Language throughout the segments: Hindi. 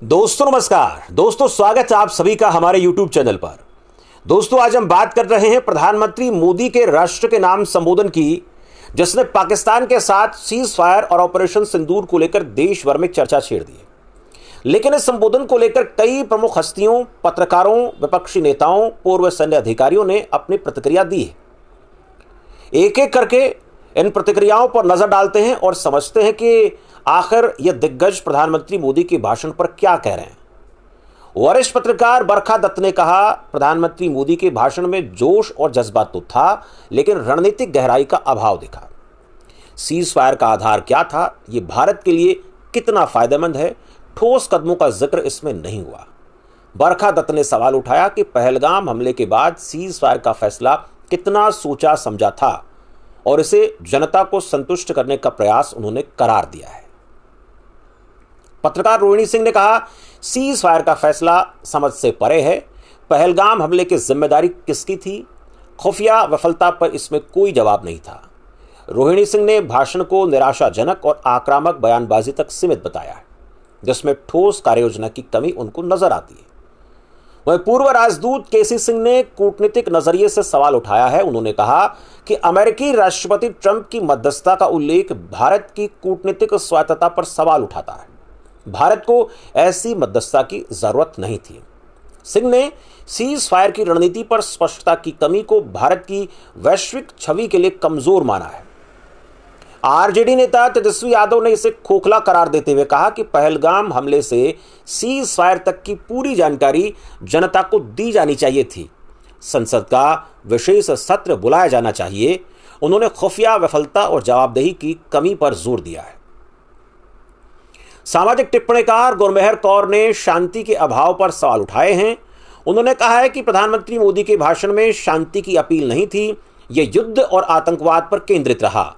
दोस्तों नमस्कार। दोस्तों स्वागत है आप सभी का हमारे YouTube चैनल पर। दोस्तों आज हम बात कर रहे हैं प्रधानमंत्री मोदी के राष्ट्र के नाम संबोधन की, जिसने पाकिस्तान के साथ सीज फायर और ऑपरेशन सिंदूर को लेकर देश भर में चर्चा छेड़ दी है। लेकिन इस संबोधन को लेकर कई प्रमुख हस्तियों, पत्रकारों, विपक्षी नेताओं, पूर्व सैन्य अधिकारियों ने अपनी प्रतिक्रिया दी है। एक एक करके इन प्रतिक्रियाओं पर नजर डालते हैं और समझते हैं कि आखिर यह दिग्गज प्रधानमंत्री मोदी के भाषण पर क्या कह रहे हैं। वरिष्ठ पत्रकार बरखा दत्त ने कहा, प्रधानमंत्री मोदी के भाषण में जोश और जज्बा तो था, लेकिन रणनीतिक गहराई का अभाव दिखा। सीज फायर का आधार क्या था, यह भारत के लिए कितना फायदेमंद है, ठोस कदमों का जिक्र इसमें नहीं हुआ। बरखा दत्त ने सवाल उठाया कि पहलगाम हमले के बाद सीज फायर का फैसला कितना सोचा समझा था और इसे जनता को संतुष्ट करने का प्रयास उन्होंने करार दिया है। पत्रकार रोहिणी सिंह ने कहा, सीज फायर का फैसला समझ से परे है। पहलगाम हमले की जिम्मेदारी किसकी थी? खुफिया विफलता पर इसमें कोई जवाब नहीं था। रोहिणी सिंह ने भाषण को निराशाजनक और आक्रामक बयानबाजी तक सीमित बताया है, जिसमें ठोस कार्ययोजना की कमी उनको नजर आती है। वहीं पूर्व राजदूत केसी सिंह ने कूटनीतिक नजरिए से सवाल उठाया है। उन्होंने कहा कि अमेरिकी राष्ट्रपति ट्रंप की मध्यस्थता का उल्लेख भारत की कूटनीतिक स्वायत्तता पर सवाल उठाता है। भारत को ऐसी मध्यस्थता की जरूरत नहीं थी। सिंह ने सीज फायर की रणनीति पर स्पष्टता की कमी को भारत की वैश्विक छवि के लिए कमजोर माना है। आरजेडी नेता तेजस्वी यादव ने इसे खोखला करार देते हुए कहा कि पहलगाम हमले से सीज फायर तक की पूरी जानकारी जनता को दी जानी चाहिए थी। संसद का विशेष सत्र बुलाया जाना चाहिए। उन्होंने खुफिया विफलता और जवाबदेही की कमी पर जोर दिया है। सामाजिक टिप्पणीकार गुरमेहर कौर ने शांति के अभाव पर सवाल उठाए हैं। उन्होंने कहा है कि प्रधानमंत्री मोदी के भाषण में शांति की अपील नहीं थी, यह युद्ध और आतंकवाद पर केंद्रित रहा।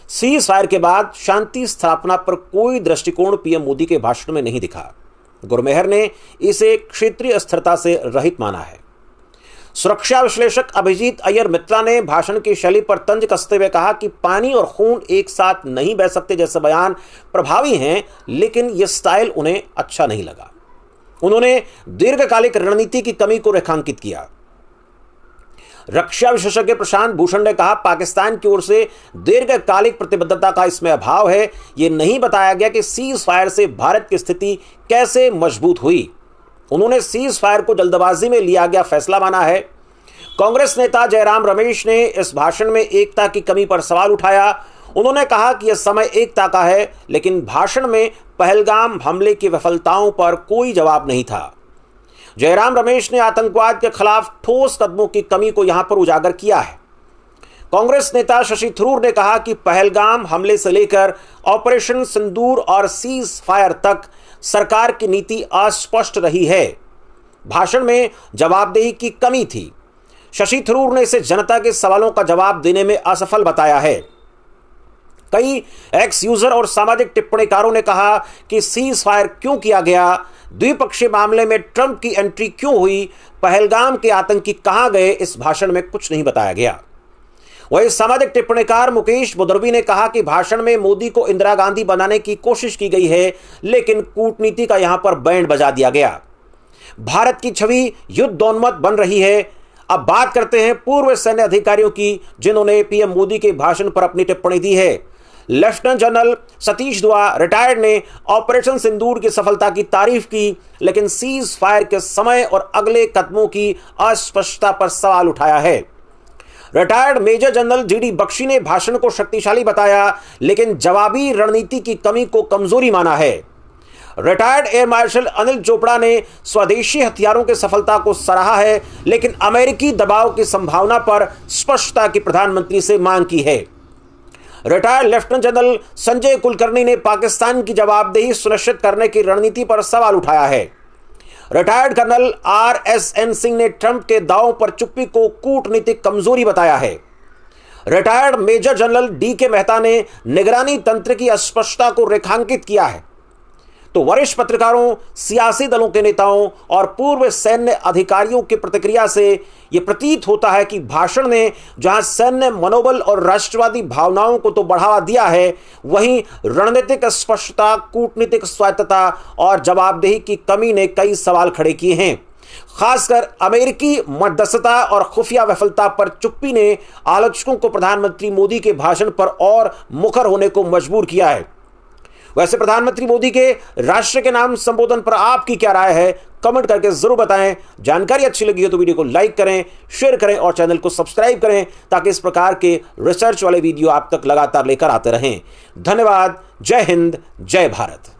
सीज फायर के बाद शांति स्थापना पर कोई दृष्टिकोण पीएम मोदी के भाषण में नहीं दिखा। गुरमेहर ने इसे क्षेत्रीय स्थिरता से रहित माना है। सुरक्षा विश्लेषक अभिजीत अय्यर मित्रा ने भाषण की शैली पर तंज कसते हुए कहा कि पानी और खून एक साथ नहीं बह सकते जैसे बयान प्रभावी हैं, लेकिन यह स्टाइल उन्हें अच्छा नहीं लगा। उन्होंने दीर्घकालिक रणनीति की कमी को रेखांकित किया। रक्षा विशेषज्ञ प्रशांत भूषण ने कहा, पाकिस्तान की ओर से दीर्घकालिक प्रतिबद्धता का इसमें अभाव है। यह नहीं बताया गया कि सीज फायर से भारत की स्थिति कैसे मजबूत हुई। उन्होंने सीज फायर को जल्दबाजी में लिया गया फैसला माना है। कांग्रेस नेता जयराम रमेश ने इस भाषण में एकता की कमी पर सवाल उठाया। उन्होंने कहा कि यह समय एकता का है, लेकिन भाषण में पहलगाम हमले की विफलताओं पर कोई जवाब नहीं था। जयराम रमेश ने आतंकवाद के खिलाफ ठोस कदमों की कमी को यहां पर उजागर किया है। कांग्रेस नेता शशि थरूर ने कहा कि पहलगाम हमले से लेकर ऑपरेशन सिंदूर और सीज फायर तक सरकार की नीति अस्पष्ट रही है। भाषण में जवाबदेही की कमी थी। शशि थरूर ने इसे जनता के सवालों का जवाब देने में असफल बताया है। कई एक्स यूजर और सामाजिक टिप्पणीकारों ने कहा कि सीज फायर क्यों किया गया, द्विपक्षीय मामले में ट्रंप की एंट्री क्यों हुई, पहलगाम के आतंकी कहां गए, इस भाषण में कुछ नहीं बताया गया। वही सामाजिक टिप्पणीकार मुकेश बुदरवी ने कहा कि भाषण में मोदी को इंदिरा गांधी बनाने की कोशिश की गई है, लेकिन कूटनीति का यहां पर बैंड बजा दिया गया। भारत की छवि युद्धोन्मुख बन रही है। अब बात करते हैं पूर्व सैन्य अधिकारियों की, जिन्होंने पीएम मोदी के भाषण पर अपनी टिप्पणी दी है। लेफ्टिनेंट जनरल सतीश दुआ रिटायर्ड ने ऑपरेशन सिंदूर की सफलता की तारीफ की, लेकिन सीज फायर के समय और अगले कदमों की अस्पष्टता पर सवाल उठाया है। Retired major general GD Bakshi ने भाषण को शक्तिशाली बताया, लेकिन जवाबी रणनीति की कमी को कमजोरी माना है। Retired air marshal Anil Chopra ने स्वदेशी हथियारों की सफलता को सराहा है, लेकिन अमेरिकी दबाव की संभावना पर स्पष्टता की प्रधानमंत्री से मांग की है। Retired lieutenant general Sanjay Kulkarni ने पाकिस्तान की जवाबदेही सुनिश्चित करने की रणनीति पर सवाल उठाया है। रिटायर्ड कर्नल RSN सिंह ने ट्रंप के दावों पर चुप्पी को कूटनीतिक कमजोरी बताया है। Retired major general DK Mehta ने निगरानी तंत्र की अस्पष्टता को रेखांकित किया है। तो वरिष्ठ पत्रकारों, सियासी दलों के नेताओं और पूर्व सैन्य अधिकारियों की प्रतिक्रिया से यह प्रतीत होता है कि भाषण ने जहां सैन्य मनोबल और राष्ट्रवादी भावनाओं को तो बढ़ावा दिया है, वहीं रणनीतिक स्पष्टता, कूटनीतिक स्वायत्तता और जवाबदेही की कमी ने कई सवाल खड़े किए हैं। खासकर अमेरिकी मध्यस्थता और खुफिया विफलता पर चुप्पी ने आलोचकों को प्रधानमंत्री मोदी के भाषण पर और मुखर होने को मजबूर किया है। वैसे प्रधानमंत्री मोदी के राष्ट्र के नाम संबोधन पर आपकी क्या राय है, कमेंट करके जरूर बताएं। जानकारी अच्छी लगी हो तो वीडियो को लाइक करें, शेयर करें और चैनल को सब्सक्राइब करें ताकि इस प्रकार के रिसर्च वाले वीडियो आप तक लगातार लेकर आते रहें। धन्यवाद। जय हिंद, जय भारत।